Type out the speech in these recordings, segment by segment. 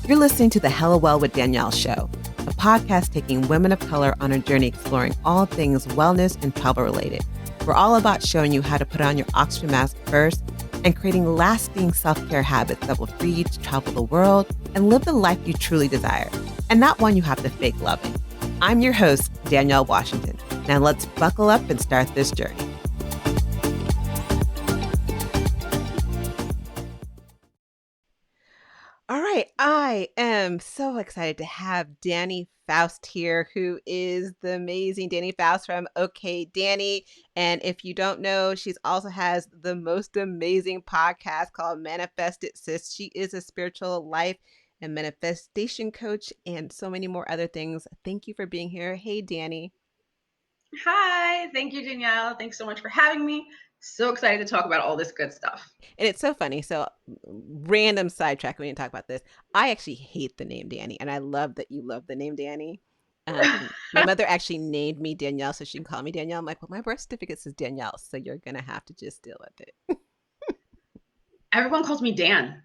You're listening to the Hella Well with Danielle show, a podcast taking women of color on a journey exploring all things wellness and travel related. We're all about showing you how to put on your oxygen mask first and creating lasting self-care habits that will free you to travel the world and live the life you truly desire, and not one you have to fake loving. I'm your host, Danielle Washington. Now let's buckle up and start this journey. All right, I am so excited to have Dani Faust here, who is the amazing Dani Faust from Okay Dani. And if you don't know, she also has the most amazing podcast called Manifest It, Sis. She is a spiritual life and manifestation coach and so many more other things. Thank you for being here. Hey, Dani. Hi, thank you, Danielle. Thanks so much for having me. So excited to talk about all this good stuff. And it's so funny. So random sidetrack, we didn't talk about this. I actually hate the name Dani, and I love that you love the name Dani. My mother actually named me Danielle so she can call me Danielle. I'm like, well, my birth certificate says Danielle, so you're going to have to just deal with it. Everyone calls me Dan,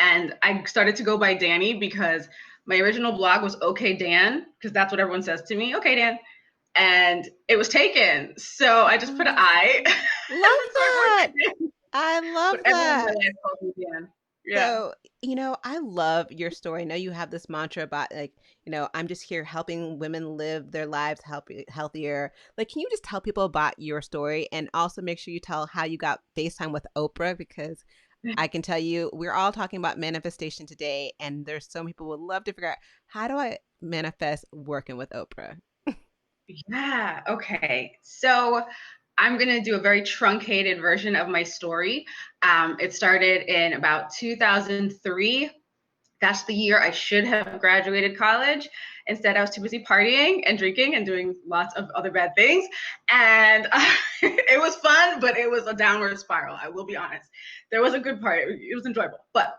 and I started to go by Dani because my original blog was Okay Dan, because that's what everyone says to me, Okay Dan, and it was taken. So I just put an I. Love that. I love but everyone that. really calls me Dan. Yeah. So, I love your story. I know you have this mantra about I'm just here helping women live their lives healthier. Like, can you just tell people about your story and also make sure you tell how you got FaceTime with Oprah? Because I can tell you, we're all talking about manifestation today, and there's so many people would love to figure out, how do I manifest working with Oprah? Yeah. Okay. So I'm going to do a very truncated version of my story. It started in about 2003. That's the year I should have graduated college. Instead, I was too busy partying and drinking and doing lots of other bad things. And it was fun, but it was a downward spiral. I will be honest. There was a good part. It was enjoyable, but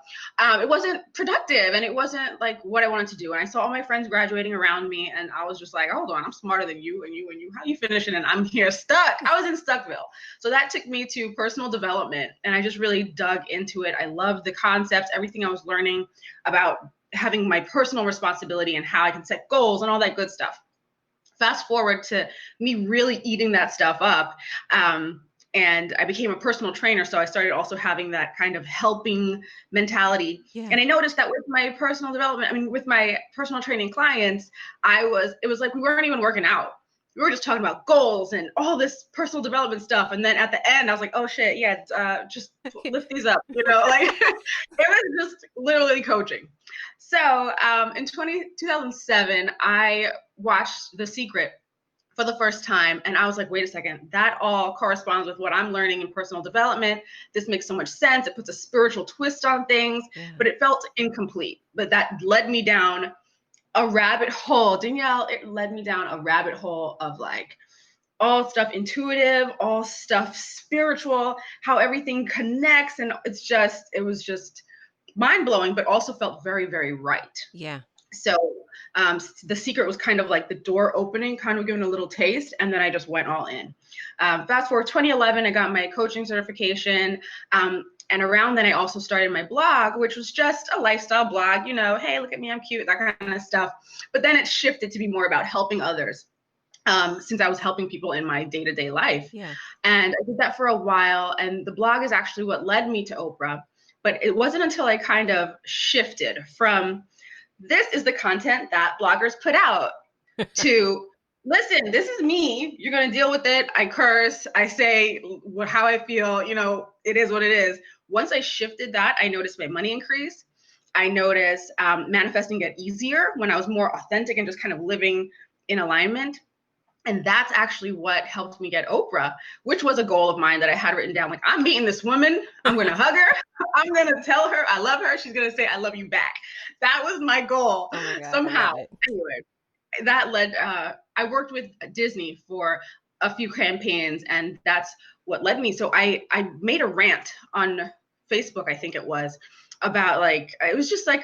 it wasn't productive, and it wasn't like what I wanted to do. And I saw all my friends graduating around me, and I was just like, hold on, I'm smarter than you and you and you. How are you finishing? And I'm here stuck. I was in Stuckville. So that took me to personal development, and I just really dug into it. I loved the concepts, everything I was learning about having my personal responsibility and how I can set goals and all that good stuff. Fast forward to me really eating that stuff up. And I became a personal trainer. So I started also having that kind of helping mentality. Yeah. And I noticed that with my personal development, with my personal training clients, it was like we weren't even working out. We were just talking about goals and all this personal development stuff. And then at the end, I was like, oh shit, yeah, just lift these up, like it was just literally coaching. So in 2007, I watched The Secret for the first time. And I was like, wait a second, that all corresponds with what I'm learning in personal development. This makes so much sense. It puts a spiritual twist on things, but it felt incomplete. But that led me down a rabbit hole. Danielle, it led me down a rabbit hole of like all stuff intuitive, all stuff spiritual, how everything connects. And it was just mind blowing, but also felt very, very right. Yeah. So The Secret was kind of like the door opening, kind of giving a little taste, and then I just went all in. Fast forward 2011, I got my coaching certification. And around then I also started my blog, which was just a lifestyle blog, hey, look at me, I'm cute, that kind of stuff. But then it shifted to be more about helping others. Since I was helping people in my day-to-day life. Yeah. And I did that for a while. And the blog is actually what led me to Oprah. But it wasn't until I kind of shifted from this is the content that bloggers put out to listen, this is me. You're going to deal with it. I curse. I say how I feel. It is what it is. Once I shifted that, I noticed my money increase. I noticed manifesting get easier when I was more authentic and just kind of living in alignment. And that's actually what helped me get Oprah, which was a goal of mine that I had written down. Like, I'm meeting this woman. I'm going to hug her. I'm going to tell her I love her. She's going to say, I love you back. That was my goal. Oh my God, somehow. Anyway, that led, I worked with Disney for a few campaigns, and that's what led me. So I made a rant on Facebook, I think it was, about it was just like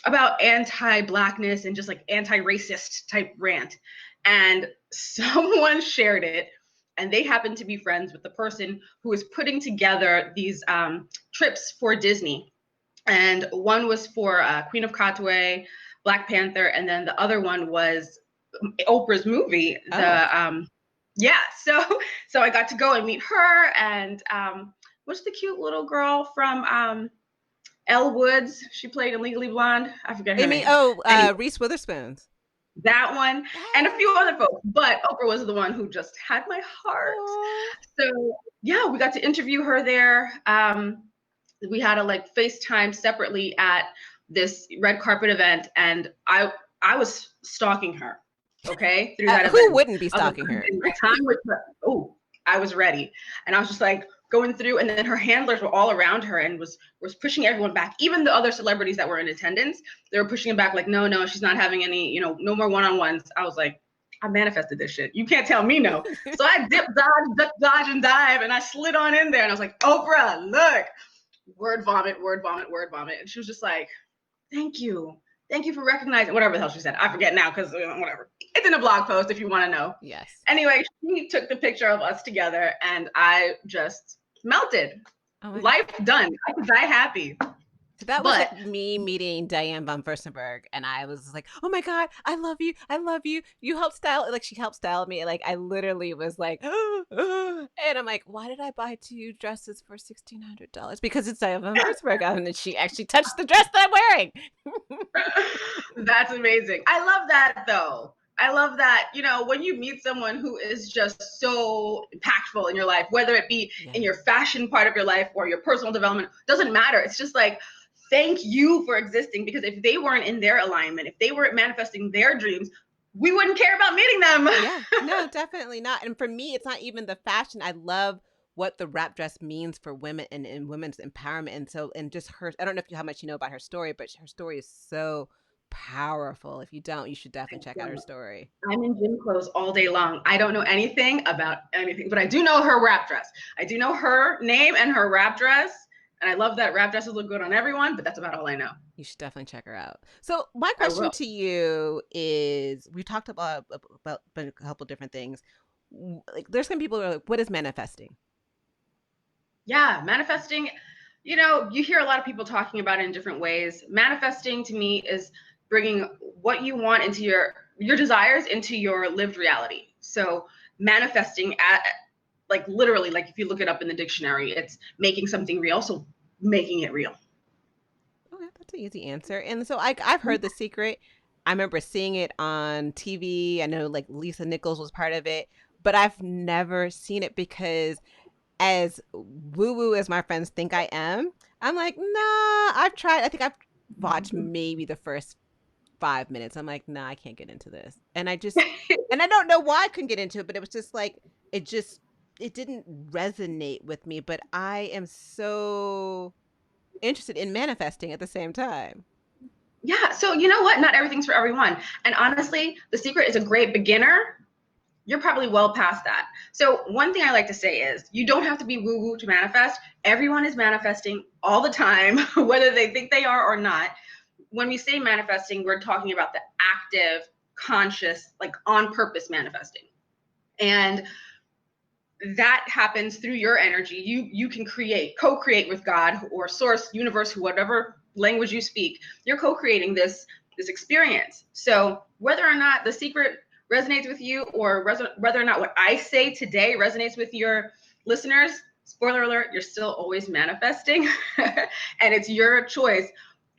about anti-Blackness and just like anti-racist type rant. And someone shared it, and they happened to be friends with the person who was putting together these trips for Disney. And one was for Queen of Katwe, Black Panther, and then the other one was Oprah's movie. Yeah, so I got to go and meet her, and what's the cute little girl from Elle Woods? She played in Legally Blonde. I forget her name. Anyway, Reese Witherspoon. that one, and a few other folks, but Oprah was the one who just had my heart. Aww. So yeah, we got to interview her there. We had a FaceTime separately at this red carpet event, and I was stalking her, okay, through that event. Who wouldn't be stalking her? My time with her. Oh, I was ready, and I was just going through, and then her handlers were all around her and was pushing everyone back. Even the other celebrities that were in attendance, they were pushing them back, no, she's not having any, no more one-on-ones. I was like, I manifested this shit. You can't tell me no. So I dip, dodge, duck, dodge, and dive, and I slid on in there, and I was like, Oprah, look. Word vomit, word vomit, word vomit. And she was just like, thank you for recognizing, whatever the hell she said. I forget now because whatever. It's in a blog post if you want to know. Yes. Anyway, she took the picture of us together, and I just melted. Life done. I could die happy. So that was me meeting Diane von Furstenberg, and I was like, oh my God, I love you. You helped style, she helped style me. I literally was like, and I'm like, why did I buy 2 dresses for $1,600? Because it's Diane von Furstenberg, and then she actually touched the dress that I'm wearing. That's amazing. I love that though. I love that, when you meet someone who is just so impactful in your life, whether it be in your fashion part of your life or your personal development, doesn't matter. It's just thank you for existing, because if they weren't in their alignment, if they weren't manifesting their dreams, we wouldn't care about meeting them. Yeah, no, definitely not. And for me, it's not even the fashion. I love what the wrap dress means for women and women's empowerment. And just her, I don't know how much you know about her story, but her story is so powerful. If you don't, you should definitely check out her story. I'm in gym clothes all day long. I don't know anything about anything, but I do know her wrap dress. I do know her name and her wrap dress. And I love that wrap dresses look good on everyone, but that's about all I know. You should definitely check her out. So my question to you is, we talked about a couple different things. There's some people who are like, what is manifesting? Yeah, manifesting, you hear a lot of people talking about it in different ways. Manifesting to me is bringing what you want into your desires into your lived reality. So manifesting literally, if you look it up in the dictionary, it's making something real. So making it real. Okay, that's an easy answer. And so I've heard The Secret. I remember seeing it on TV. I know Lisa Nichols was part of it, but I've never seen it because as woo-woo as my friends think I am, I'm like, nah, I've tried. I think I've watched maybe the first 5 minutes. I'm like, nah, I can't get into this. And I just, and I don't know why I couldn't get into it, but it was just it didn't resonate with me, but I am so interested in manifesting at the same time. Yeah. So you know what? Not everything's for everyone. And honestly, The Secret is a great beginner. You're probably well past that. So one thing I like to say is you don't have to be woo-woo to manifest. Everyone is manifesting all the time, whether they think they are or not. When we say manifesting, we're talking about the active, conscious, on purpose manifesting. And that happens through your energy. You can co-create with God or source, universe, whatever language you speak. You're co-creating this experience. So whether or not The Secret resonates with you, or whether or not what I say today resonates with your listeners, spoiler alert, you're still always manifesting. And it's your choice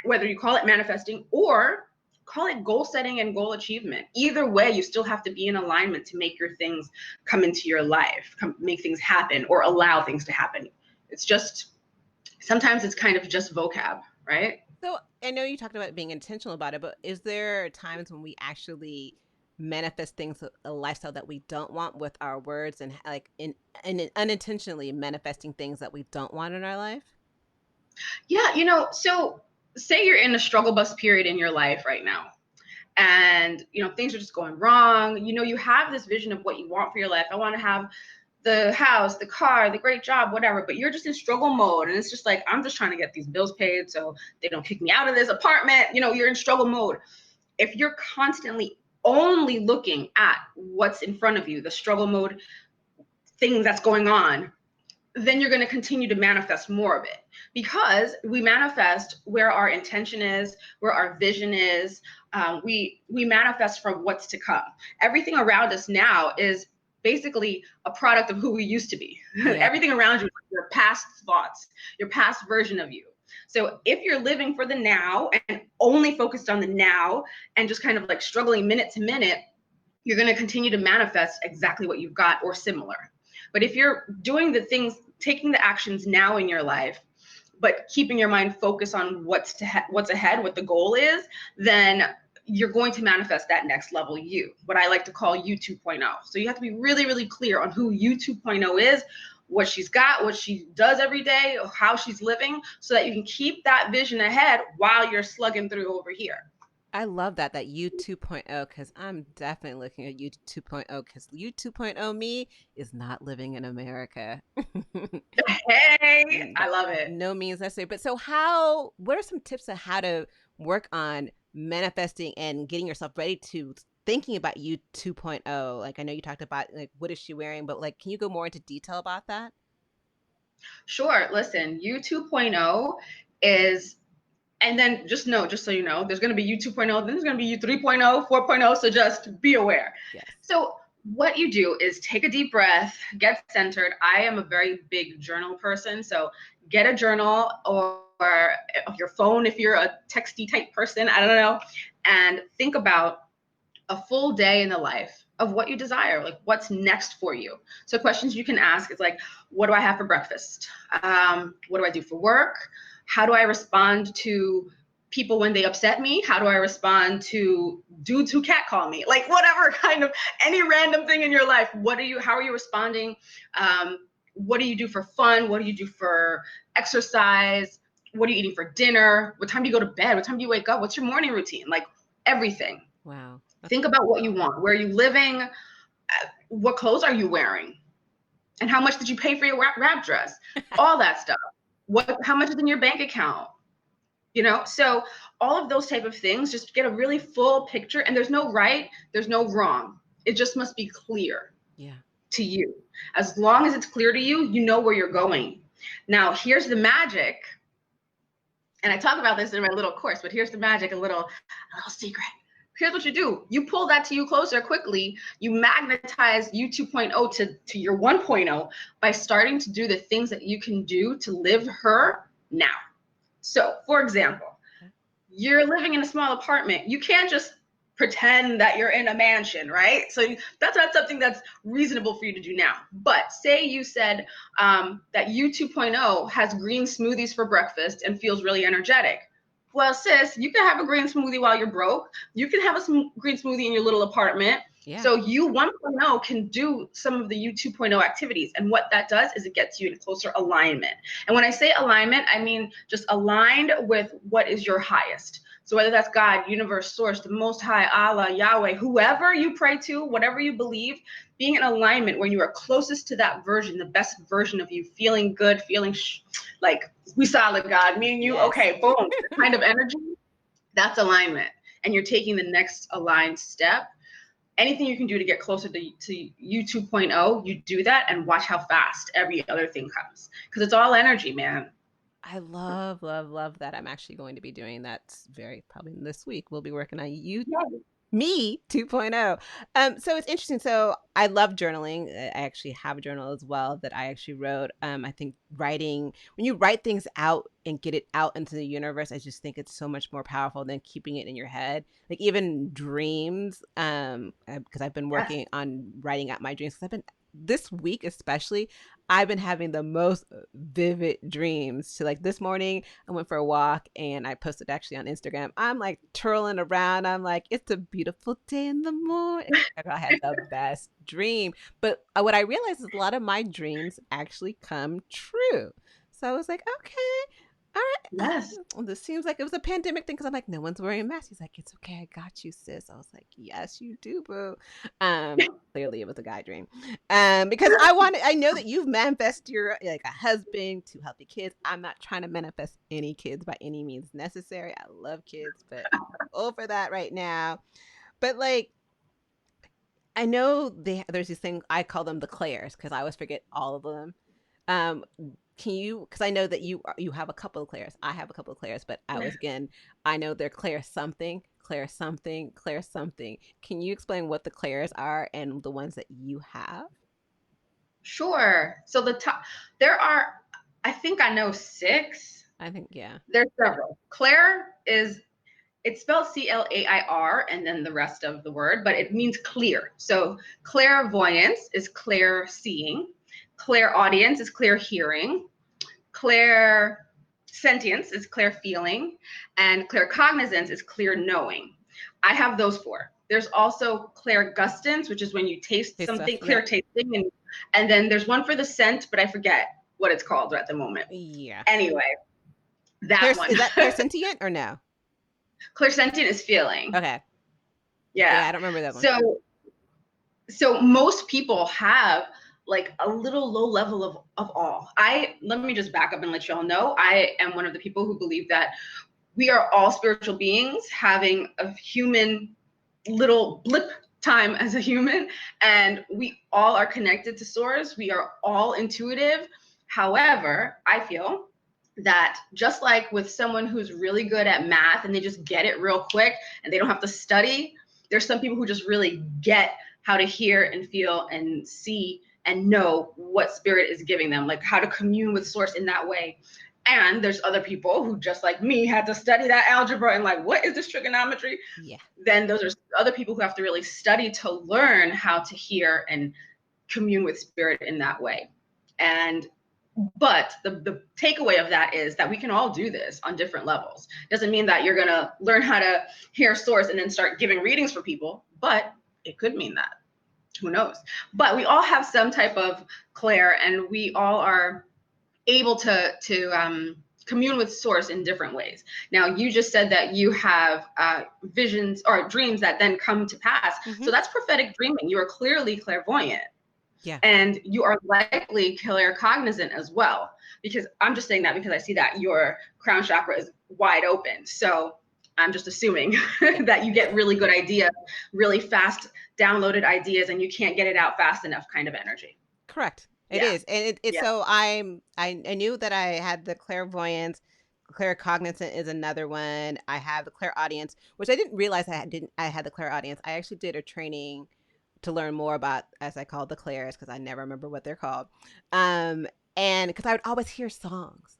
whether you call it manifesting or call it goal setting and goal achievement. Either way, you still have to be in alignment to make your things come into your life, make things happen, or allow things to happen. It's just, sometimes it's kind of just vocab, right? So I know you talked about being intentional about it, but is there times when we actually manifest things, a lifestyle that we don't want with our words, and unintentionally manifesting things that we don't want in our life? Yeah, so say you're in a struggle bus period in your life right now, and things are just going wrong. You have this vision of what you want for your life. I want to have the house, the car, the great job, whatever, but you're just in struggle mode, and it's just I'm just trying to get these bills paid so they don't kick me out of this apartment. You're in struggle mode. If you're constantly only looking at what's in front of you, the struggle mode thing that's going on, then you're going to continue to manifest more of it, because we manifest where our intention is, where our vision is. We manifest from what's to come. Everything around us now is basically a product of who we used to be. Yeah. Everything around you is your past thoughts, your past version of you. So if you're living for the now and only focused on the now and just kind of like struggling minute to minute, you're going to continue to manifest exactly what you've got or similar. But if you're doing the things, taking the actions now in your life, but keeping your mind focused on what's ahead, what the goal is, then you're going to manifest that next level you, what I like to call you 2.0. So you have to be really, really clear on who you 2.0 is, what she's got, what she does every day, how she's living, so that you can keep that vision ahead while you're slugging through over here. I love that you 2.0, because I'm definitely looking at you 2.0, because you 2.0 me is not living in America. Hey, I love it. No means necessary. But so what are some tips on how to work on manifesting and getting yourself ready to thinking about you 2.0? Like, I know you talked about like, what is she wearing, but like, can you go more into detail about that? Sure. Listen, you 2.0 is, and then just so you know, there's going to be you 2.0, then there's going to be you 3.0, 4.0. So just be aware. Yes. So what you do is take a deep breath, get centered. I am a very big journal person. So get a journal or your phone if you're a texty type person, I don't know, and think about a full day in the life of what you desire, like what's next for you. So questions you can ask is like, what do I have for breakfast? What do I do for work? How do I respond to people when they upset me? How do I respond to dudes who catcall me? Like whatever kind of, any random thing in your life, how are you responding? What do you do for fun? What do you do for exercise? What are you eating for dinner? What time do you go to bed? What time do you wake up? What's your morning routine? Like everything. Wow. Think about what you want. Where are you living? What clothes are you wearing? And how much did you pay for your wrap dress? All that stuff. How much is in your bank account? You know, so all of those type of things, just get a really full picture. And there's no right, there's no wrong. It just must be clear to you. As long as it's clear to you, you know where you're going. Now, here's the magic. And I talk about this in my little course, but here's the magic, a little secret. Here's what you do. You pull that to you closer quickly. You magnetize you 2.0 to your 1.0 by starting to do the things that you can do to live her now. So, for example, you're living in a small apartment. You can't just pretend that you're in a mansion, right? So that's not something that's reasonable for you to do now. But say you said that you 2.0 has green smoothies for breakfast and feels really energetic. Well, sis, you can have a green smoothie while you're broke. You can have a green smoothie in your little apartment. Yeah. So you 1.0 can do some of the you 2.0 activities. And what that does is it gets you in closer alignment. And when I say alignment, I mean just aligned with what is your highest. So whether that's God, universe, source, the most high, Allah, Yahweh, whoever you pray to, whatever you believe, being in alignment when you are closest to that version, the best version of you, feeling good, feeling like we solid, God, me and you, yes. Okay, boom, kind of energy, that's alignment. And you're taking the next aligned step. Anything you can do to get closer to you 2.0, you do that and watch how fast every other thing comes. Because it's all energy, man. I love that. I'm actually going to be doing that probably this week. We'll be working on me 2.0. So it's interesting. So I love journaling. I actually have a journal as well that I actually wrote. I think writing, when you write things out and get it out into the universe, I just think it's so much more powerful than keeping it in your head. Like even dreams, because I've been working on writing out my dreams. Because this week especially, I've been having the most vivid dreams. So like this morning, I went for a walk and I posted actually on Instagram. I'm like twirling around. I'm like, it's a beautiful day in the morning. I had the best dream. But what I realized is a lot of my dreams actually come true. So I was like, okay. All right. Yes. This seems like it was a pandemic thing because I'm like, no one's wearing a mask. He's like, it's okay. I got you, sis. I was like, yes, you do, boo. Clearly it was a guy dream. Because I know that you've manifested like a husband, 2 healthy kids. I'm not trying to manifest any kids by any means necessary. I love kids, but I'm over that right now. But like, I know there's these things, I call them the Claires because I always forget all of them. Um, can you, because I know that you have a couple of clairs. I have a couple of clairs, but I know they're clair something, clair something, clair something. Can you explain what the clairs are and the ones that you have? Sure. So there are, I think I know 6. I think, yeah. There's several. Clair is, it's spelled Clair and then the rest of the word, but it means clear. So clairvoyance is clear seeing, clairaudience is clear hearing, clear sentience is clear feeling, and claircognizance is clear knowing. I have those 4. There's also clairgustance, which is when you taste Taste something, stuff, clear yeah. tasting, and then there's one for the scent, but I forget what it's called at the moment. Yeah. Anyway, that one. Is that clairsentient or no? Clairsentient is feeling. Okay. Yeah. Yeah, I don't remember that one. So most people have like a little low level of awe. Let me just back up and let y'all know, I am one of the people who believe that we are all spiritual beings having a human little blip time as a human, and we all are connected to source. We are all intuitive. However, I feel that just like with someone who's really good at math and they just get it real quick and they don't have to study, there's some people who just really get how to hear and feel and see and know what spirit is giving them, like how to commune with source in that way. And there's other people who, just like me, had to study that algebra and like, what is this trigonometry? Yeah. Then those are other people who have to really study to learn how to hear and commune with spirit in that way. But the takeaway of that is that we can all do this on different levels. Doesn't mean that you're going to learn how to hear source and then start giving readings for people, but it could mean that. Who knows? But we all have some type of clair, and we all are able to commune with source in different ways. Now, you just said that you have visions or dreams that then come to pass. Mm-hmm. So that's prophetic dreaming. You are clearly clairvoyant. Yeah. And you are likely claircognizant as well, because I'm just saying that because I see that your crown chakra is wide open. So I'm just assuming that you get really good ideas, really fast downloaded ideas, and you can't get it out fast enough kind of energy. Correct. It is. And so I knew that I had the clairvoyance. Claircognizant is another one. I have the clairaudience, which I didn't realize I had the clairaudience. I actually did a training to learn more about, as I call the clairs, because I never remember what they're called. And because I would always hear songs,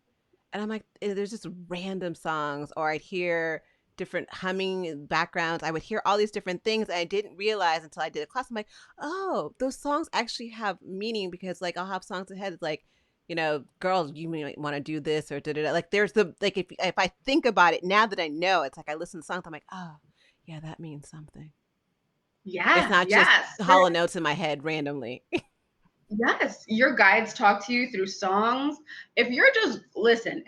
and I'm like, there's just random songs, or I'd hear different humming backgrounds. I would hear all these different things, and I didn't realize until I did a class. I'm like, oh, those songs actually have meaning, because like I'll have songs ahead like, girls, you might want to do this or da-da-da. Like there's if I think about it now that I know, it's like I listen to songs, I'm like, oh yeah, that means something. Yeah. It's not just hollow notes in my head randomly. Yes, your guides talk to you through songs. If you're just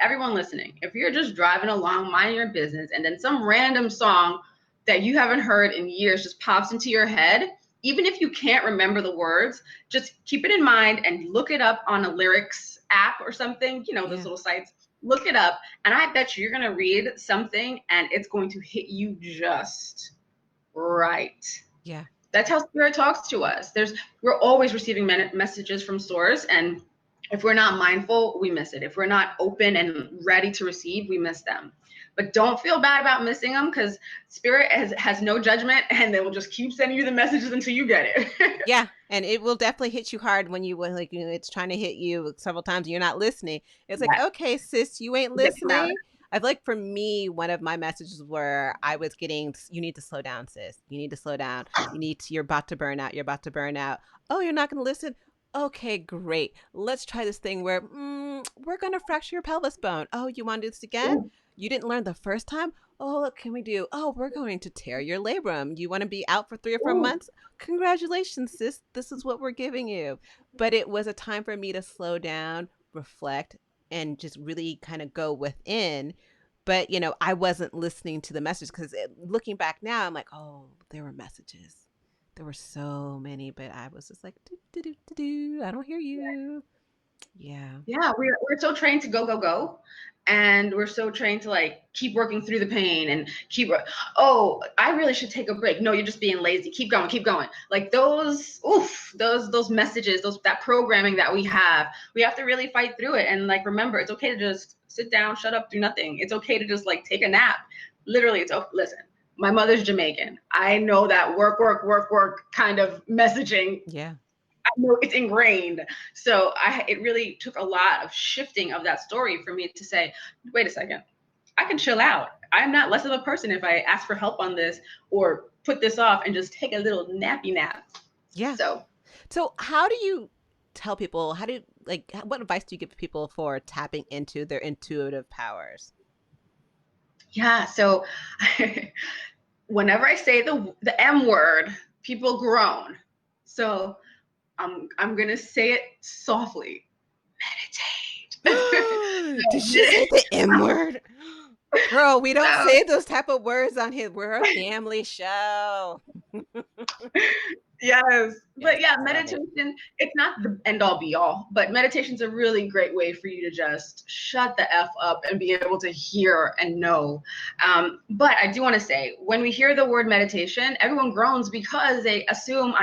everyone listening, if you're just driving along, minding your business, and then some random song that you haven't heard in years just pops into your head, even if you can't remember the words, just keep it in mind and look it up on a lyrics app or something, those little sites. Look it up, and I bet you're going to read something and it's going to hit you just right. Yeah. That's how spirit talks to us. We're always receiving messages from source, and if we're not mindful, we miss it. If we're not open and ready to receive, we miss them. But don't feel bad about missing them, because spirit has no judgment, and they will just keep sending you the messages until you get it. Yeah, and it will definitely hit you hard when it's trying to hit you several times and you're not listening. It's like, okay, sis, you ain't listening. I feel like for me, one of my messages where I was getting, you need to slow down, sis. You need to slow down. You're about to burn out. You're about to burn out. Oh, you're not going to listen? Okay, great. Let's try this thing where we're going to fracture your pelvis bone. Oh, you want to do this again? Ooh. You didn't learn the first time? Oh, what can we do? Oh, we're going to tear your labrum. You want to be out for 3 or 4 months? Congratulations, sis. This is what we're giving you. But it was a time for me to slow down, reflect, and just really kind of go within. But, I wasn't listening to the message, because looking back now, I'm like, oh, there were messages. There were so many, but I was just like, I don't hear you. Yeah. Yeah, we're so trained to go, go, go. And we're so trained to like keep working through the pain and oh, I really should take a break. No, you're just being lazy. Keep going, keep going. Like those messages, that programming that we have to really fight through it. And like, remember, it's okay to just sit down, shut up, do nothing. It's okay to just like take a nap. Literally, listen, my mother's Jamaican. I know that work kind of messaging. Yeah. I know it's ingrained. So it really took a lot of shifting of that story for me to say, wait a second, I can chill out. I'm not less of a person if I ask for help on this or put this off and just take a little nappy nap. Yeah. So how do you tell people, what advice do you give people for tapping into their intuitive powers? yeah, so whenever I say the M word, people groan. So I'm gonna say it softly. Meditate. Did she say the M word? Girl, we don't say those type of words on here. We're a family show. Yes. But yeah, meditation, it's not the end all be all, but meditation's a really great way for you to just shut the F up and be able to hear and know. But I do want to say, when we hear the word meditation, everyone groans because they assume,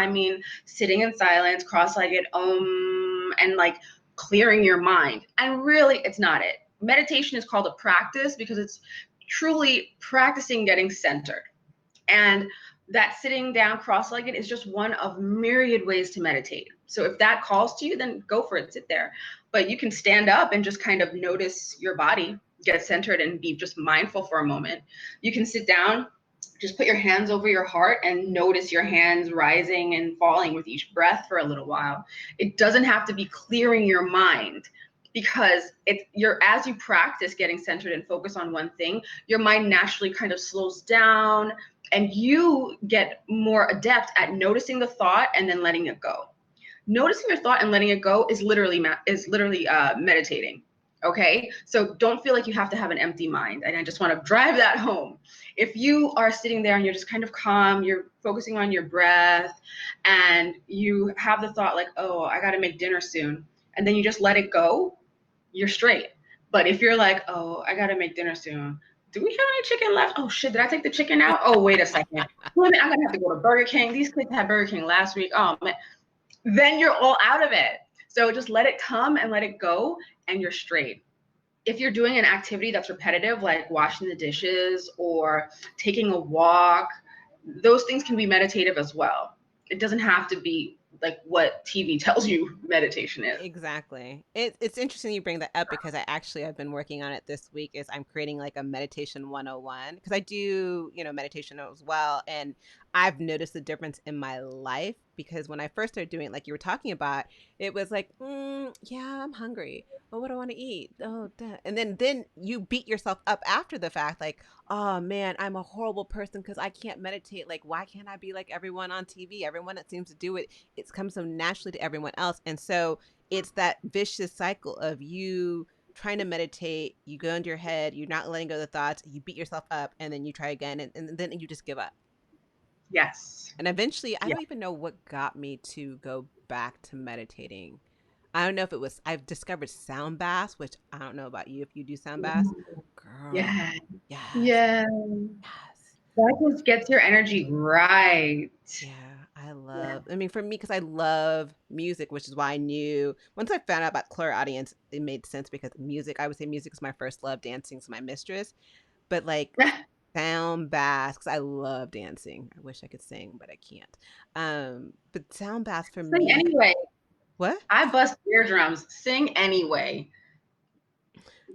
sitting in silence, cross-legged, and like clearing your mind. And really, it's not it. Meditation is called a practice because it's truly practicing getting centered. And that sitting down cross-legged is just one of myriad ways to meditate. So if that calls to you, then go for it, sit there. But you can stand up and just kind of notice your body, get centered and be just mindful for a moment. You can sit down, just put your hands over your heart and notice your hands rising and falling with each breath for a little while. It doesn't have to be clearing your mind, because as you practice getting centered and focus on one thing, your mind naturally kind of slows down and you get more adept at noticing the thought and then letting it go. Noticing your thought and letting it go is literally meditating. Okay, so don't feel like you have to have an empty mind. And I just want to drive that home. If you are sitting there and you're just kind of calm, you're focusing on your breath, and you have the thought like, oh, I got to make dinner soon, and then you just let it go, you're straight. But if you're like, oh, I got to make dinner soon, do we have any chicken left? Oh shit, did I take the chicken out? Oh, wait a second. I'm gonna have to go to Burger King. These kids had Burger King last week. Oh man. Then you're all out of it. So just let it come and let it go, and you're straight. If you're doing an activity that's repetitive, like washing the dishes or taking a walk, those things can be meditative as well. It doesn't have to be like what TV tells you meditation is. Exactly. It's interesting you bring that up because I've been working on it this week. Is I'm creating like a meditation 101 because I do, meditation as well. And I've noticed the difference in my life because when I first started doing it, like you were talking about, it was like, yeah, I'm hungry. Well, what do I want to eat? Oh, duh. And then you beat yourself up after the fact, like, oh man, I'm a horrible person because I can't meditate. Like, why can't I be like everyone on TV? Everyone that seems to do it, it comes so naturally to everyone else. And so it's that vicious cycle of you trying to meditate, you go into your head, you're not letting go of the thoughts, you beat yourself up, and then you try again, and then you just give up. Yes. And eventually, I don't even know what got me to go back to meditating. I don't know if it was, I've discovered sound baths, which I don't know about you if you do sound baths. Girl. Yeah. Yes. Yeah. Yes. That just gets your energy right. Yeah, for me, because I love music, which is why I knew once I found out about clairaudience, it made sense because I would say music is my first love, dancing is my mistress. But like sound baths, because I love dancing. I wish I could sing, but I can't. But sound baths for me. Sing anyway. What? I bust eardrums. Sing anyway.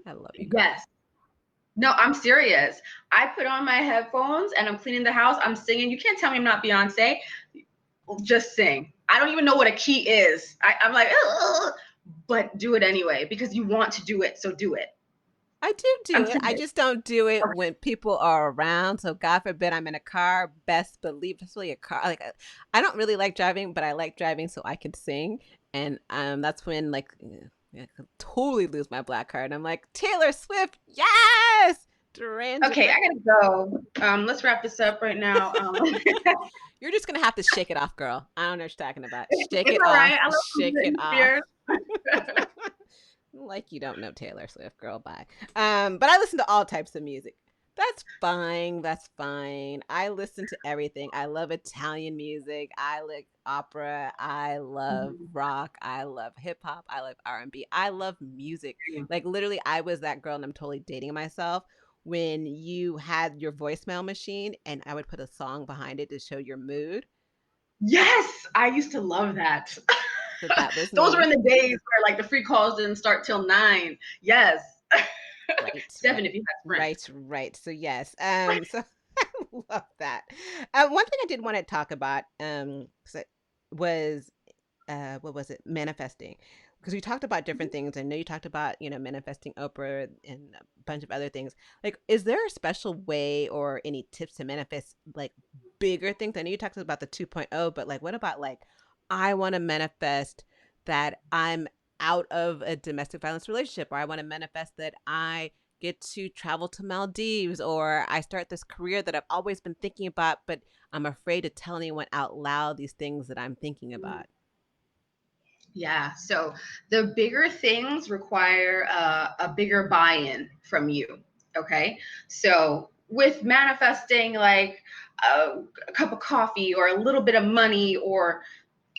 I love you, girl. Yes. No, I'm serious. I put on my headphones and I'm cleaning the house. I'm singing. You can't tell me I'm not Beyonce. Just sing. I don't even know what a key is. I'm like, ugh, but do it anyway because you want to do it. So do it. I do it. I just don't do it when people are around. So God forbid I'm in a car. Best believe it's really a car. Like I don't really like driving, but I like driving so I can sing. And that's when like I could totally lose my black card. I'm like, Taylor Swift, yes. Okay, I gotta go. Let's wrap this up right now. You're just gonna have to shake it off, girl. I don't know what you're talking about. Shake it off. Right. Shake it off. Like you don't know Taylor Swift, girl. Bye. But I listen to all types of music. That's fine. That's fine. I listen to everything. I love Italian music. I like opera. I love Mhm. rock. I love hip hop. I love R&B. I love music. Like literally, I was that girl, and I'm totally dating myself. When you had your voicemail machine, and I would put a song behind it to show your mood. Yes, I used to love that. So that was Those were in me. the days where like the free calls didn't start till 9. Yes. Right, 7 if you had Sprint. right. So yes, so I love that. One thing I did want to talk about, was what was it? Manifesting, because we talked about different things. I know you talked about manifesting Oprah and a bunch of other things. Like, is there a special way or any tips to manifest like bigger things? I know you talked about the 2.0, but like, what about like, I want to manifest that I'm out of a domestic violence relationship, or I want to manifest that I get to travel to Maldives, or I start this career that I've always been thinking about, but I'm afraid to tell anyone out loud these things that I'm thinking about. Yeah. So the bigger things require a bigger buy-in from you. Okay. So with manifesting like a cup of coffee or a little bit of money or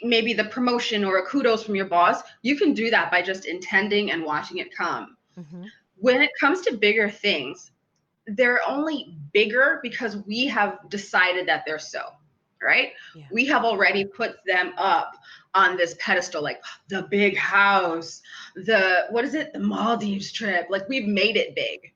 maybe the promotion or a kudos from your boss, you can do that by just intending and watching it come. Mm-hmm. When it comes to bigger things, they're only bigger because we have decided that they're so, right? Yeah. We have already put them up on this pedestal, like the big house, what is it? The Maldives trip. Like we've made it big.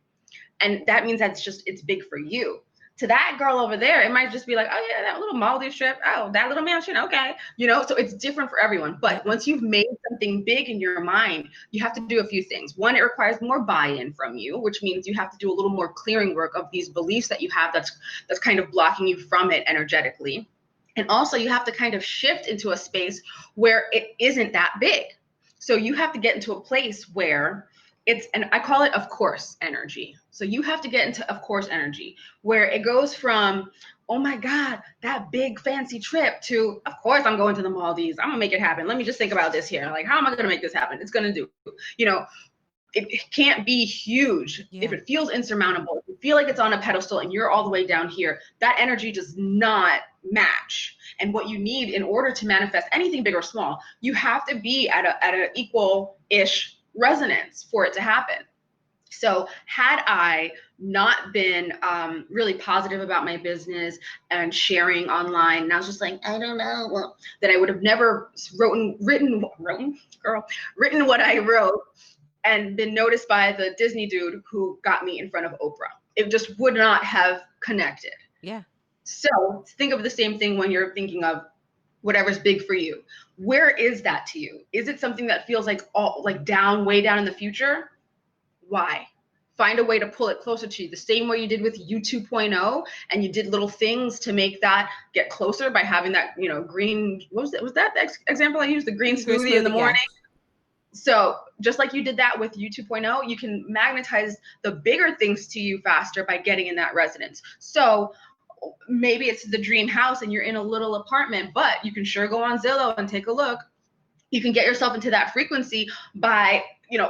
And that means it's big for you. To that girl over there, it might just be like, oh yeah, that little Maldives trip. Oh, that little mansion. Okay. So it's different for everyone. But Yeah. once you've made something big in your mind, you have to do a few things. One, it requires more buy-in from you, which means you have to do a little more clearing work of these beliefs that you have that's kind of blocking you from it energetically. And also you have to kind of shift into a space where it isn't that big. So you have to get into a place where and I call it of course energy. So you have to get into of course energy where it goes from, oh my God, that big fancy trip to, of course I'm going to the Maldives. I'm gonna make it happen. Let me just think about this here. Like, how am I gonna make this happen? It's gonna do, you know, it can't be huge. If Yeah. it feels insurmountable, if you feel like it's on a pedestal and you're all the way down here, that energy does not match. And what you need in order to manifest anything big or small, you have to be at an equal-ish resonance for it to happen. So had I not been really positive about my business and sharing online, and I was just like, I don't know, well, that I would have never written what I wrote and been noticed by the Disney dude who got me in front of Oprah. It just would not have connected. Yeah. So think of the same thing when you're thinking of whatever's big for you. Where is that to you? Is it something that feels like down, way down in the future? Why? Find a way to pull it closer to you. The same way you did with U 2.0, and you did little things to make that get closer by having that, green, what was it? Was that the example I used? The green Great smoothie in the smoothie. morning? Yeah. So just like you did that with U 2.0, you can magnetize the bigger things to you faster by getting in that resonance. So maybe it's the dream house and you're in a little apartment, but you can sure go on Zillow and take a look. You can get yourself into that frequency by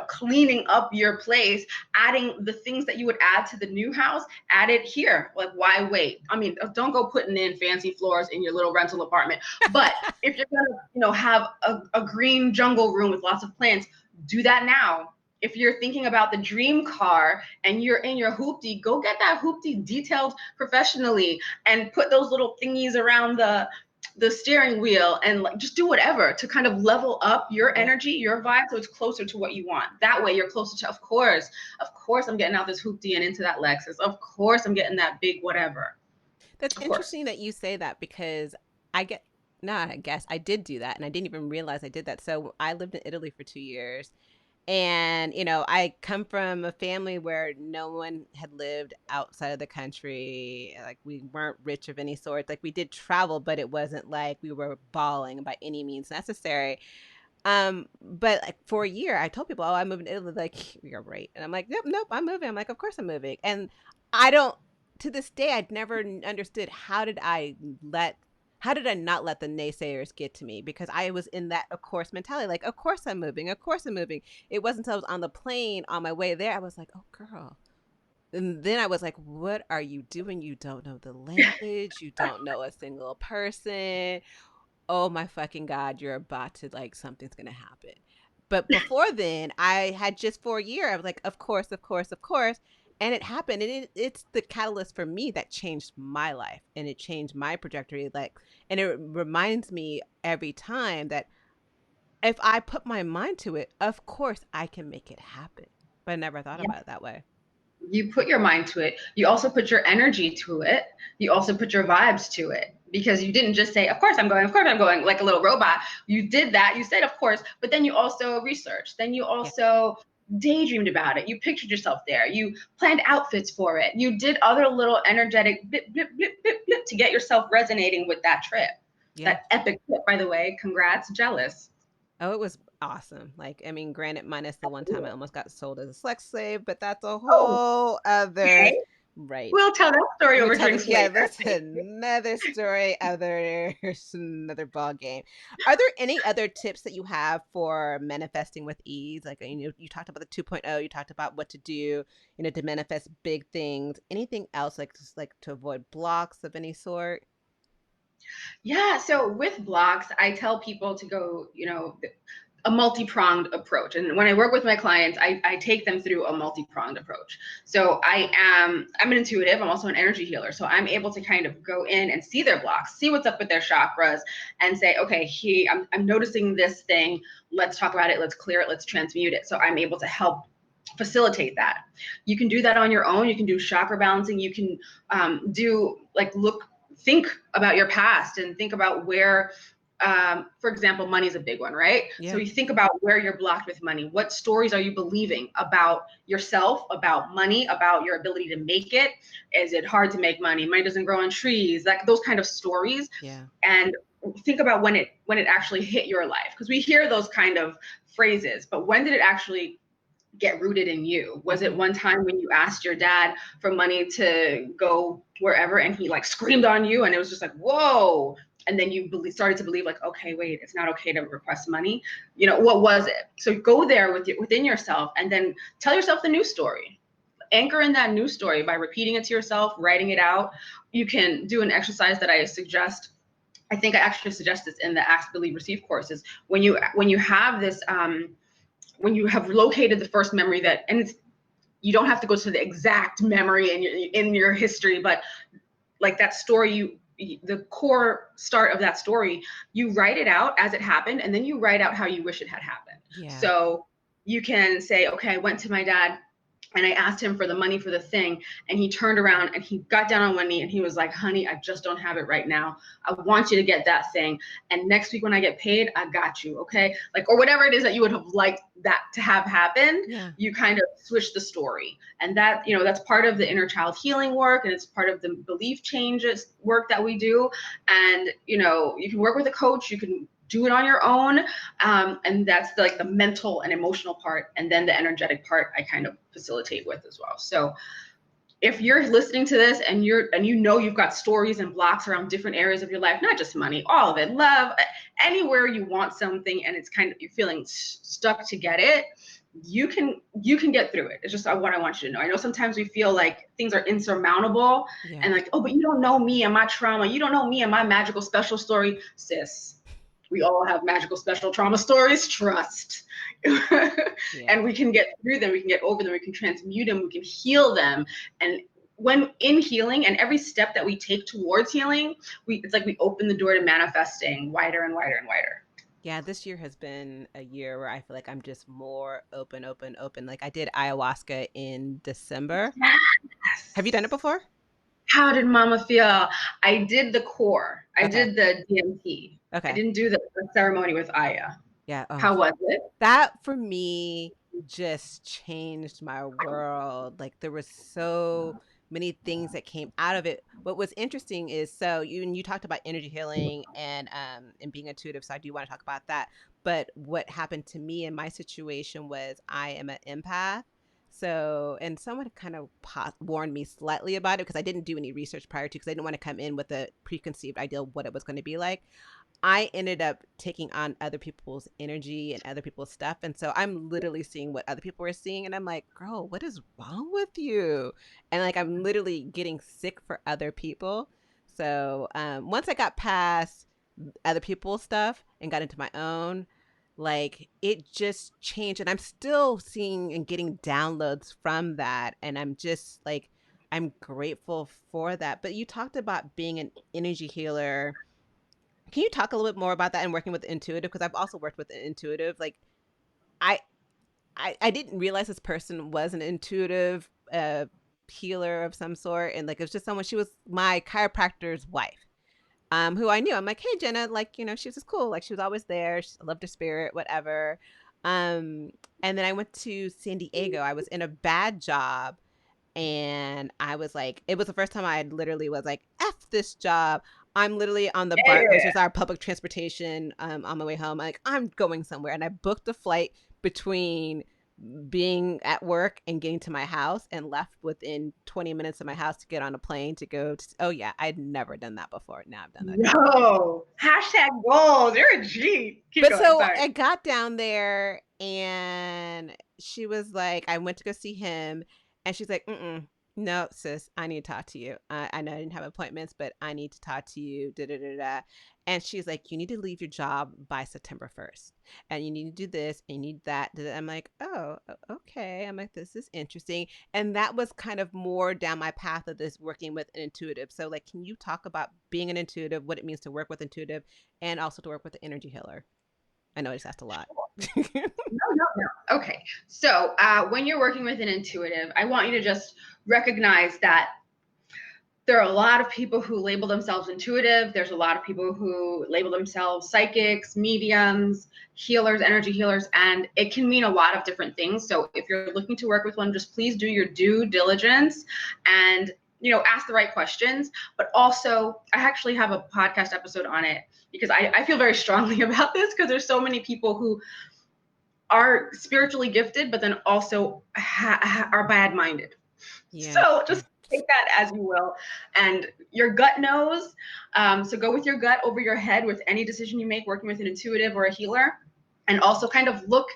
cleaning up your place, adding the things that you would add to the new house, add it here. Like, why wait? I mean, don't go putting in fancy floors in your little rental apartment. But if you're gonna have a green jungle room with lots of plants, do that now. If you're thinking about the dream car and you're in your hoopty, go get that hoopty detailed professionally and put those little thingies around the steering wheel and just do whatever to kind of level up your Yeah. energy, your vibe, so it's closer to what you want. That way you're closer to, of course I'm getting out this hoopty and into that Lexus. Of course I'm getting that big whatever. That's Of course. interesting that you say that, because I get, not I guess, I did do that and I didn't even realize I did that. So I lived in Italy for 2 years. And, I come from a family where no one had lived outside of the country. Like, we weren't rich of any sort. Like, we did travel, but it wasn't like we were balling by any means necessary. But like for a year, I told people, "Oh, I'm moving to Italy." Like, you're right, and I'm like, "Nope, nope, I'm moving." I'm like, "Of course I'm moving." And I don't. To this day, I'd never understood how did I let How did I not let the naysayers get to me? Because I was in that of course mentality, like, of course I'm moving, of course I'm moving. It wasn't until I was on the plane on my way there, I was like, oh girl. And then I was like, what are you doing? You don't know the language. You don't know a single person. Oh my fucking God, you're about to, like, something's going to happen. But before then, I had just for a year, I was like, of course, of course, of course. And it happened. And it's the catalyst for me that changed my life and it changed my trajectory. Like, and it reminds me every time that if I put my mind to it, of course I can make it happen. But I never thought Yeah. about it that way. You put your mind to it. You also put your energy to it. You also put your vibes to it, because you didn't just say, of course I'm going, of course I'm going, like a little robot. You did that. You said, of course, but then you also researched. Then you Yeah. also daydreamed about it. You pictured yourself there. You planned outfits for it. You did other little energetic blip, blip, blip, blip, blip to get yourself resonating with that trip. Yeah. That epic trip, by the way. Congrats. Jealous. Oh, it was awesome. Like, I mean, granted, minus the one time I almost got sold as a sex slave, but that's a Oh, whole other, okay. right. We'll tell that story We'll over tell drinks this, yeah, later. that's another story, another ball game. Are there any other tips that you have for manifesting with ease? Like, you talked about the 2.0, you talked about what to do, to manifest big things. Anything else, like, just like to avoid blocks of any sort? Yeah, so with blocks, I tell people to go, a multi-pronged approach. And when I work with my clients, I take them through a multi-pronged approach. So I'm an intuitive, I'm also an energy healer. So I'm able to kind of go in and see their blocks, see what's up with their chakras, and say, okay, I'm noticing this thing. Let's talk about it, let's clear it, let's transmute it. So I'm able to help facilitate that. You can do that on your own. You can do chakra balancing. You can think about your past and think about where, for example, money is a big one, right? Yeah. So you think about where you're blocked with money. What stories are you believing about yourself, about money, about your ability to make it? Is it hard to make money? Money doesn't grow on trees, like those kind of stories. Yeah. And think about when it actually hit your life, because we hear those kind of phrases, but when did it actually get rooted in you? Was it one time when you asked your dad for money to go wherever and he like screamed on you and it was just like, whoa? And then you started to believe like, okay, wait, it's not okay to request money. What was it? So go there within yourself and then tell yourself the new story. Anchor in that new story by repeating it to yourself, writing it out. You can do an exercise that I suggest. I think I actually suggest this in the Ask, Believe, Receive courses. When you have this, when you have located the first memory you don't have to go to the exact memory in your history, but like that story, the core start of that story, you write it out as it happened, and then you write out how you wish it had happened. Yeah. So you can say, okay, I went to my dad and I asked him for the money for the thing, and he turned around and he got down on one knee and he was like, honey, I just don't have it right now. I want you to get that thing. And next week when I get paid, I got you, okay? Like, or whatever it is that you would have liked that to have happened, Yeah. you kind of switch the story. And that, that's part of the inner child healing work, and it's part of the belief changes work that we do. And, you can work with a coach, you can do it on your own, and that's the mental and emotional part, and then the energetic part I kind of facilitate with as well. So if you're listening to this and you've got stories and blocks around different areas of your life, not just money, all of it, love, anywhere you want something and it's kind of you're feeling stuck to get it, you can get through it. It's just what I want you to know. I know sometimes we feel like things are insurmountable, Yeah. and like, oh, but you don't know me and my trauma, you don't know me and my magical special story. Sis, we all have magical special trauma stories, trust. Yeah. And we can get through them, we can get over them, we can transmute them, we can heal them. And when in healing, and every step that we take towards healing, it's like we open the door to manifesting wider and wider and wider. Yeah, this year has been a year where I feel like I'm just more open. Like, I did ayahuasca in December. Yes. Have you done it before? How did Mama feel? I did the core. I Okay. did the DMT. Okay. I didn't do the ceremony with Aya. Yeah. Oh, How was it? that for me just changed my world. Like, there was so many things that came out of it. What was interesting is, so you talked about energy healing and being intuitive, so I do want to talk about that. But what happened to me in my situation was I am an empath. So, and someone kind of warned me slightly about it because I didn't do any research prior to, because I didn't want to come in with a preconceived idea of what it was going to be like. I ended up taking on other people's energy and other people's stuff. And so I'm literally seeing what other people are seeing. And I'm like, girl, what is wrong with you? And like, I'm literally getting sick for other people. So once I got past other people's stuff and got into my own, like it just changed. And I'm still seeing and getting downloads from that. And I'm just like, I'm grateful for that. But you talked about being an energy healer. Can you talk a little bit more about that and working with intuitive? Because I've also worked with an intuitive. Like I, I didn't realize this person was an intuitive healer of some sort, and like it was just someone. She was my chiropractor's wife, who I knew. I'm like, hey Jenna, like she was just cool. Like she was always there. I loved her spirit, whatever. And then I went to San Diego. I was in a bad job, and I was like, it was the first time I literally was like, F this job. I'm literally on the BART, which is our public transportation, on my way home. Like, I'm going somewhere. And I booked a flight between being at work and getting to my house, and left within 20 minutes of my house to get on a plane to go to, oh yeah, I'd never done that before. Now I've done that. No. Hashtag goals. You're a G. Keep going. So Sorry. I got down there, and she was like, I went to go see him, and she's like, no, sis, I need to talk to you. I know I didn't have appointments, but I need to talk to you. Da, da, da, da. And she's like, you need to leave your job by September 1st. And you need to do this and you need that. I'm like, oh, okay. I'm like, this is interesting. And that was kind of more down my path of this working with an intuitive. So like, can you talk about being an intuitive, what it means to work with intuitive, and also to work with the energy healer? I know I just asked a lot. No. Okay. So when you're working with an intuitive, I want you to just recognize that there are a lot of people who label themselves intuitive. There's a lot of people who label themselves psychics, mediums, healers, energy healers, and it can mean a lot of different things. So if you're looking to work with one, just please do your due diligence and ask the right questions. But also, I actually have a podcast episode on it because I feel very strongly about this, because there's so many people who are spiritually gifted, but then also are bad-minded. Yeah. So just take that as you will. And your gut knows. So go with your gut over your head with any decision you make working with an intuitive or a healer. And also kind of look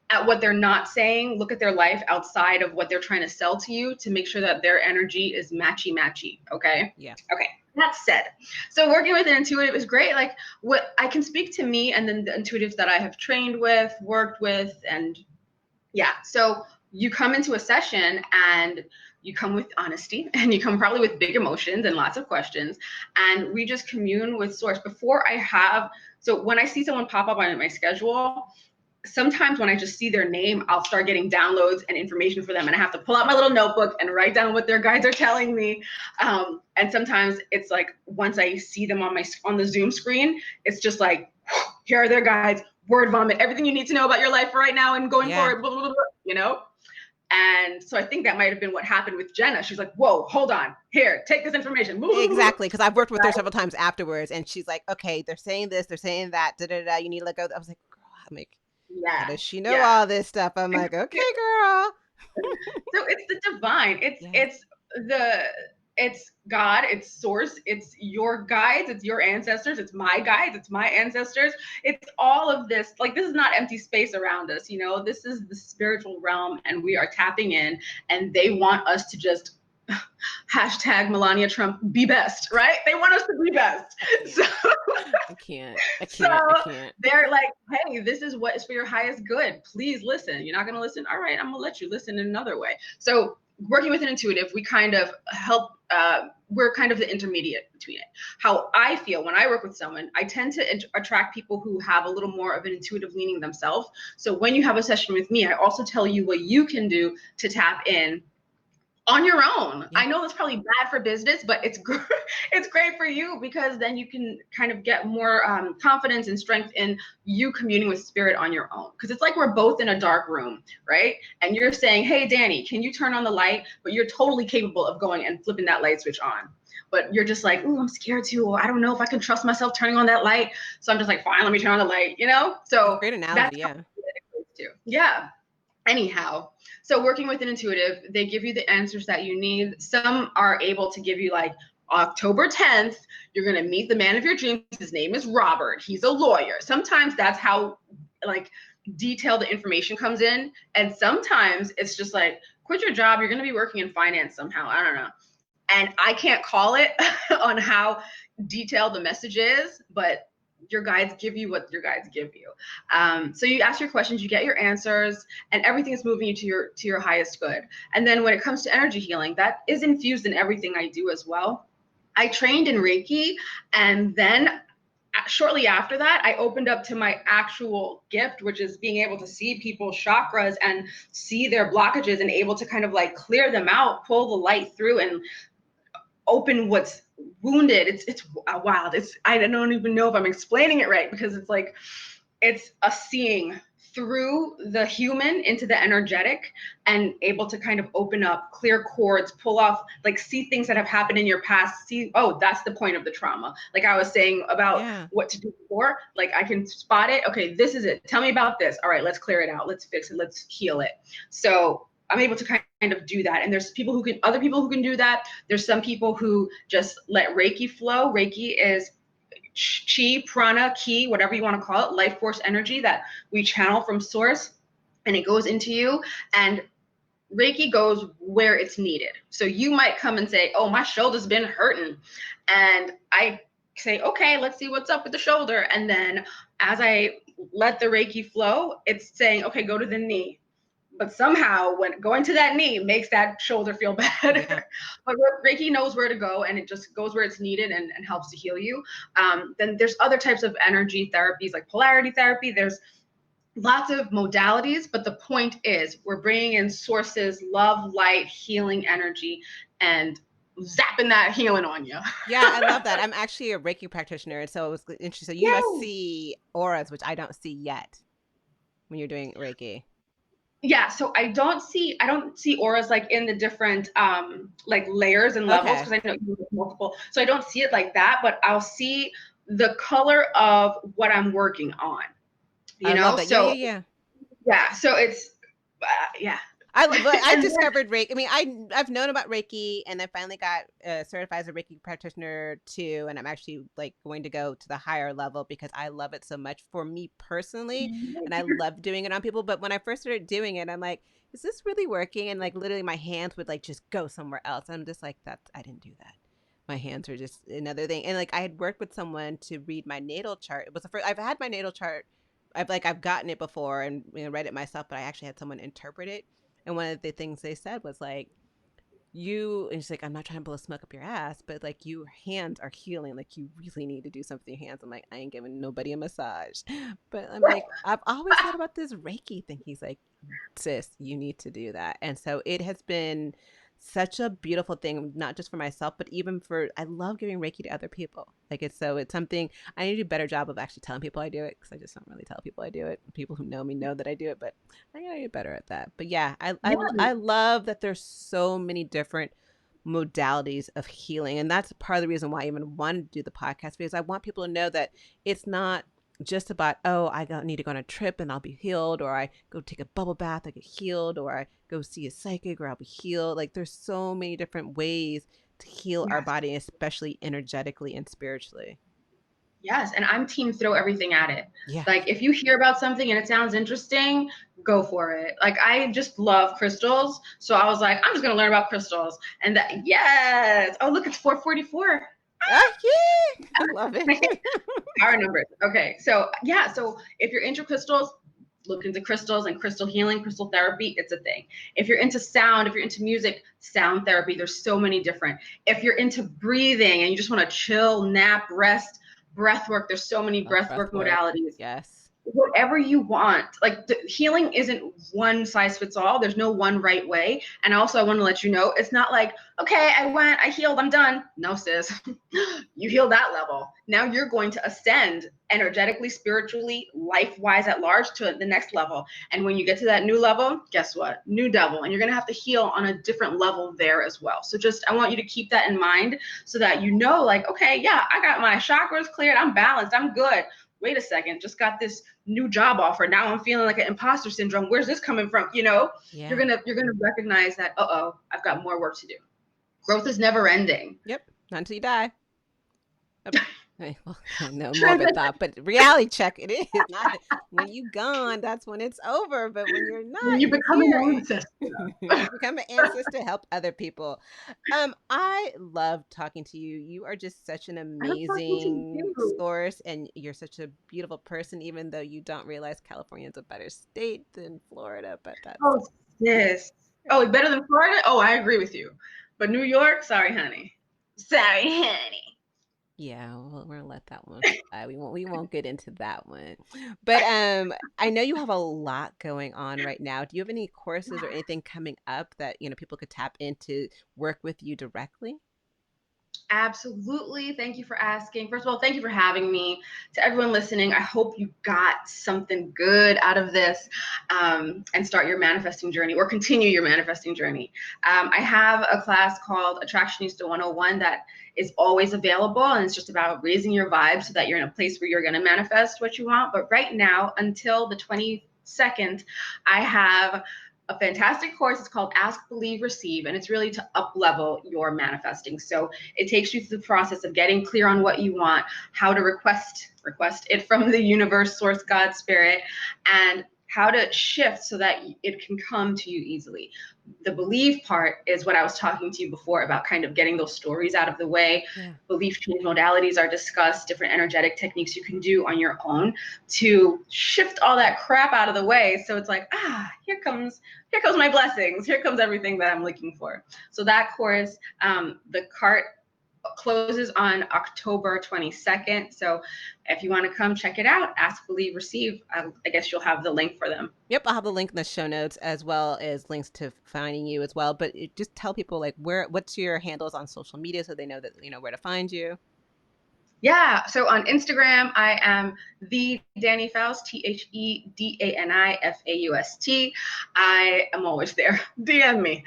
at what they're not saying. Look at their life outside of what they're trying to sell to you to make sure that their energy is matchy. Okay? Yeah. Okay. That said, so working with an intuitive is great. Like, what I can speak to me and then the intuitives that I have trained with, worked with, and yeah. So you come into a session and you come with honesty, and you come probably with big emotions and lots of questions, and we just commune with source. So when I see someone pop up on my schedule, sometimes when I just see their name, I'll start getting downloads and information for them, and I have to pull out my little notebook and write down what their guides are telling me. And sometimes it's like, once I see them on the Zoom screen, it's just like, here are their guides, word vomit, everything you need to know about your life right now and going forward, blah, blah, blah, And so I think that might have been what happened with Jenna. She's like, whoa, hold on. Here, take this information. Exactly, because I've worked with her several times afterwards, and she's like, okay, they're saying this, they're saying that, da-da-da, you need to let go. I was like, girl, how does she know all this stuff? I'm like, okay, girl. So it's the divine. It's God, it's source, it's your guides, it's your ancestors, it's my guides, it's my ancestors. It's all of this. Like, this is not empty space around us, this is the spiritual realm, and we are tapping in, and they want us to just hashtag Melania Trump be best, right? They want us to be best. I can't. They're like, hey, this is what is for your highest good. Please listen. You're not going to listen? All right, I'm going to let you listen in another way. So working with an intuitive, we kind of help, we're kind of the intermediate between it. How I feel when I work with someone, I tend to attract people who have a little more of an intuitive leaning themselves. So when you have a session with me, I also tell you what you can do to tap in on your own. Yeah. I know that's probably bad for business, but it's great for you, because then you can kind of get more confidence and strength in you communing with spirit on your own. Because it's like we're both in a dark room, right? And you're saying, hey, Dani, can you turn on the light? But you're totally capable of going and flipping that light switch on. But you're just like, ooh, I'm scared too. I don't know if I can trust myself turning on that light. So I'm just like, fine, let me turn on the light, So great analogy, yeah. Yeah. Anyhow, so working with an intuitive, they give you the answers that you need. Some are able to give you like October 10th, you're going to meet the man of your dreams. His name is Robert. He's a lawyer. Sometimes that's how like detailed the information comes in. And sometimes it's just like, quit your job. You're going to be working in finance somehow. I don't know. And I can't call it on how detailed the message is, but your guides give you what your guides give you. So you ask your questions, you get your answers, and everything is moving you to your highest good. And then when it comes to energy healing, that is infused in everything I do as well. I trained in Reiki, and then shortly after that, I opened up to my actual gift, which is being able to see people's chakras and see their blockages and able to kind of like clear them out, pull the light through, and open what's wounded. It's wild. I don't even know if I'm explaining it right, because it's like it's a seeing through the human into the energetic and able to kind of open up, clear cords, pull off, like see things that have happened in your past, see, oh, that's the point of the trauma. Like I was saying about what to do before, like I can spot it. Okay, this is it. Tell me about this. All right, let's clear it out. Let's fix it. Let's heal it. So I'm able to kind of do that. And there's other people who can do that. There's some people who just let Reiki flow. Reiki is chi, prana, ki, whatever you want to call it, life force energy that we channel from source, and it goes into you, and Reiki goes where it's needed. So you might come and say, oh, my shoulder's been hurting. And I say, okay, let's see what's up with the shoulder. And then as I let the Reiki flow, it's saying, okay, go to the knee. But somehow when going to that knee makes that shoulder feel better. Yeah. But Reiki knows where to go, and it just goes where it's needed and helps to heal you. Then there's other types of energy therapies like polarity therapy. There's lots of modalities, but the point is we're bringing in sources, love, light, healing energy, and zapping that healing on you. Yeah, I love that. I'm actually a Reiki practitioner, and so it was interesting. So you must see auras, which I don't see yet when you're doing Reiki. Yeah, so I don't see auras like in the different like layers and levels, because I know you have multiple. So I don't see it like that, but I'll see the color of what I'm working on. You know, so yeah. So it's yeah. I discovered Reiki. I mean, I've known about Reiki, and I finally got certified as a Reiki practitioner too. And I'm actually like going to go to the higher level because I love it so much for me personally, and I love doing it on people. But when I first started doing it, I'm like, is this really working? And like literally, my hands would like just go somewhere else. I'm just like, I didn't do that. My hands are just another thing. And like I had worked with someone to read my natal chart. It was the first I've had my natal chart. I've gotten it before and read it myself, but I actually had someone interpret it. And one of the things they said was like, and she's like, I'm not trying to blow smoke up your ass, but like your hands are healing. Like you really need to do something with your hands. I'm like, I ain't giving nobody a massage. But I'm like, I've always thought about this Reiki thing. He's like, sis, you need to do that. And so it has been such a beautiful thing, not just for myself, but even I love giving Reiki to other people. Like it's something I need to do a better job of actually telling people I do it, because I just don't really tell people I do it. People who know me know that I do it, but I gotta get better at that. But yeah, I love that there's so many different modalities of healing, and that's part of the reason why I even wanted to do the podcast, because I want people to know that it's not just about, oh, I need to go on a trip and I'll be healed, or I go take a bubble bath, I get healed, or I go see a psychic or I'll be healed. Like there's so many different ways to heal our body, especially energetically and spiritually. Yes, and I'm team throw everything at it. Yeah. Like if you hear about something and it sounds interesting, go for it. Like I just love crystals, so I was like, I'm just gonna learn about crystals. And yes. Oh look, it's 4:44. Oh, yeah. I love it. Power numbers. Okay, so yeah, so if you're into crystals, look into crystals and crystal healing, crystal therapy. It's a thing. If you're into sound, if you're into music, sound therapy. There's so many different. If you're into breathing and you just want to chill, nap, rest, breath work. There's so many breath work modalities. Yes. Whatever you want. Like the healing isn't one size fits all. There's no one right way. And also I want to let you know, it's not like, okay, I healed, I'm done. No, sis, you healed that level. Now you're going to ascend energetically, spiritually, life-wise at large to the next level. And when you get to that new level, guess what? New devil. And you're going to have to heal on a different level there as well. So I want you to keep that in mind so that you know, like, okay, yeah, I got my chakras cleared. I'm balanced. I'm good. wait a second, just got this new job offer. Now I'm feeling like an imposter syndrome. Where's this coming from? You know, Yeah. you're gonna recognize that, I've got more work to do. Growth is never ending. Yep. Not until you die. Well, no morbid thought, but reality check, it is not when you gone. That's when it's over. But when you're When not, you you're become here. an ancestor. You become an ancestor, help other people. I love talking to you. You are just such an I love talking to amazing you. source, and you're such a beautiful person. Even though you don't realize California is a better state than Florida, but that's Oh, yes. Oh, better than Florida? Oh, I agree with you. But New York, sorry, honey. Sorry, honey. yeah. We're gonna let that one fly. We won't get into that one. But I know you have a lot going on right now. Do you have any courses or anything coming up that people could tap into work with you directly? Absolutely. Thank you for asking. First of all, thank you for having me. To everyone listening, I hope you got something good out of this, and start your manifesting journey or continue your manifesting journey. I have a class called Attractionista 101 that is always available, and it's just about raising your vibe so that you're in a place where you're going to manifest what you want. But right now, until the 22nd, I have a fantastic course. It's called Ask, Believe, Receive, and it's really to up level your manifesting. So it takes you through the process of getting clear on what you want, how to request it from the universe, source, God, spirit, and how to shift so that it can come to you easily. The believe part is what I was talking to you before about, kind of getting those stories out of the way. Yeah. Belief change modalities are discussed, different energetic techniques you can do on your own to shift all that crap out of the way. So it's like, here comes my blessings. Here comes everything that I'm looking for. So that course, the cart closes on October 22nd. So if you want to come check it out, Ask, Believe, Receive. I guess you'll have the link for them. Yep, I'll have the link in the show notes as well as links to finding you as well. But just tell people like what's your handles on social media so they know that where to find you. Yeah. So on Instagram, I am the Dani Faust, TheDaniFaust. I am always there. DM me.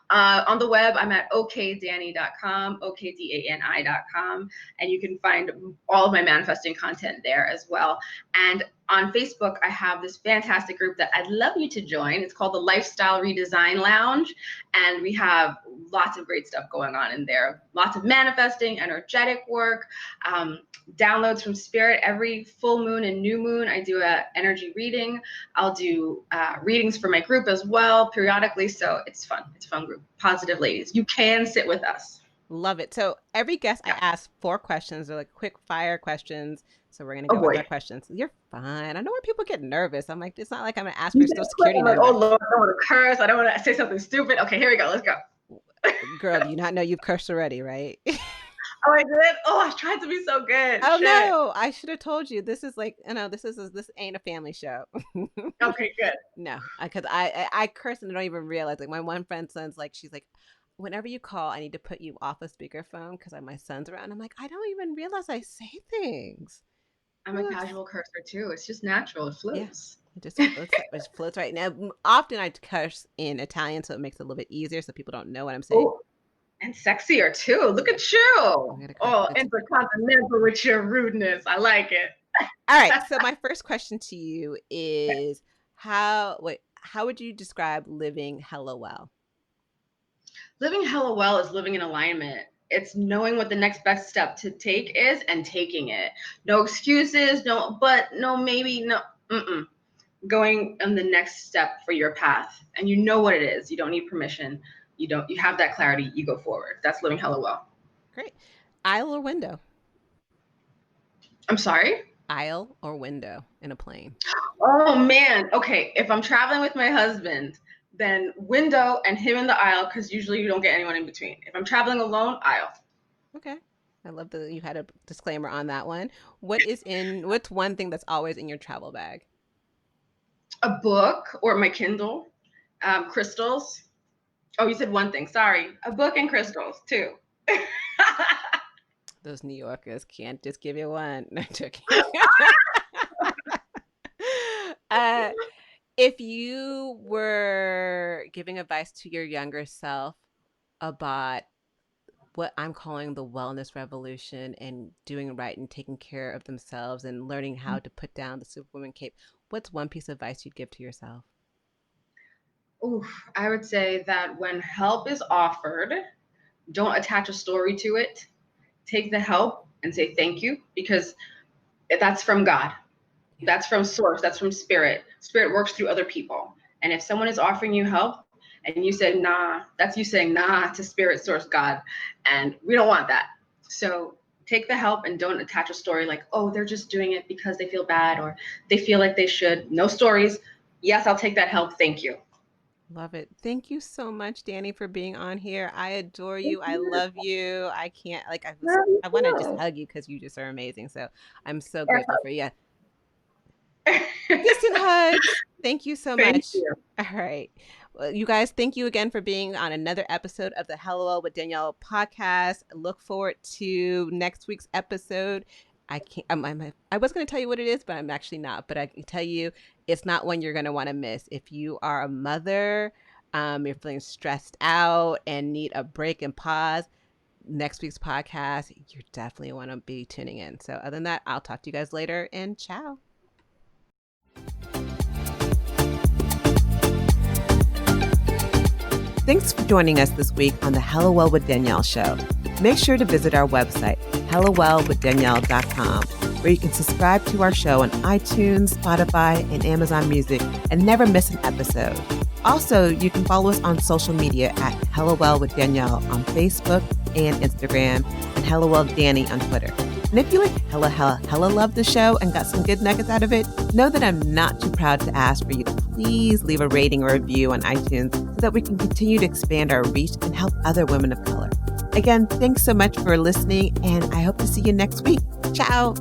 On the web, I'm at okdani.com, okdani.com, and you can find all of my manifesting content there as well. And on Facebook, I have this fantastic group that I'd love you to join. It's called the Lifestyle Redesign Lounge, and we have lots of great stuff going on in there. Lots of manifesting, energetic work, downloads from spirit. Every full moon and new moon, I do an energy reading. I'll do readings for my group as well periodically. So it's fun. It's a fun group. Positive ladies. You can sit with us. Love it. So every guest, I ask 4 questions. They're like quick fire questions. So we're gonna go with our questions. You're fine. I know when people get nervous. I'm like, it's not like I'm gonna ask for social security number. Oh Lord, I don't want to curse. I don't want to say something stupid. Okay, here we go. Let's go. Girl, do you not know you've cursed already, right? Oh, I did. Oh, I tried to be so good. Oh Shit. no, I should have told you. This is like, this ain't a family show. Okay, good. No, because I curse and I don't even realize. Like my one friend son's like, she's like, whenever you call, I need to put you off a speakerphone because my son's around. I'm like, I don't even realize I say things. I'm a casual cursor too. It's just natural. It flows. Yeah, it floats right now. Often I curse in Italian, so it makes it a little bit easier, so people don't know what I'm saying. Oh, and sexier too. Look at you. Oh, intercontinental with your rudeness. I like it. All right. So my first question to you is how would you describe living hella well? Living hella well is living in alignment. It's knowing what the next best step to take is and taking it. No excuses, no but, no maybe, no going on the next step for your path. And you know what it is. You don't need permission. You have that clarity. You go forward. That's living hella well. Great. Aisle or window? I'm sorry? Aisle or window in a plane? Oh man. Okay. If I'm traveling with my husband, then window and him in the aisle, because usually you don't get anyone in between. If I'm traveling alone, aisle. Okay. I love that you had a disclaimer on that one. What's one thing that's always in your travel bag? A book or my Kindle, crystals. Oh, you said one thing. Sorry. A book and crystals too. Those New Yorkers can't just give you one. No, joking. If you were giving advice to your younger self about what I'm calling the wellness revolution and doing right and taking care of themselves and learning how to put down the superwoman cape, what's one piece of advice you'd give to yourself? Oof, I would say that when help is offered, don't attach a story to it. Take the help and say thank you, because that's from God. That's from source. That's from spirit. Spirit works through other people. And if someone is offering you help and you say, nah, that's you saying nah to spirit, source, God. And we don't want that. So take the help and don't attach a story like, oh, they're just doing it because they feel bad or they feel like they should. No stories. Yes, I'll take that help. Thank you. Love it. Thank you so much, Dani, for being on here. I adore you. I love you. I can't I want to just hug you because you just are amazing. So I'm so grateful for you. Distant hugs. Thank you so much. Thank you. All right. Well, you guys, thank you again for being on another episode of the Hello with Danielle podcast. Look forward to next week's episode. I was going to tell you what it is, but I'm actually not. But I can tell you it's not one you're going to want to miss. If you are a mother, you're feeling stressed out and need a break and pause, next week's podcast, you definitely want to be tuning in. So other than that, I'll talk to you guys later, and ciao. Thanks for joining us this week on the Hello Well with Danielle show. Make sure to visit our website, hellowellwithdanielle.com, where you can subscribe to our show on iTunes, Spotify, and Amazon Music and never miss an episode. Also, you can follow us on social media at Hello Well with Danielle on Facebook and Instagram, and Hello Well Dani on Twitter. And if you hella love the show and got some good nuggets out of it, know that I'm not too proud to ask for you to please leave a rating or review on iTunes so that we can continue to expand our reach and help other women of color. Again, thanks so much for listening, and I hope to see you next week. Ciao.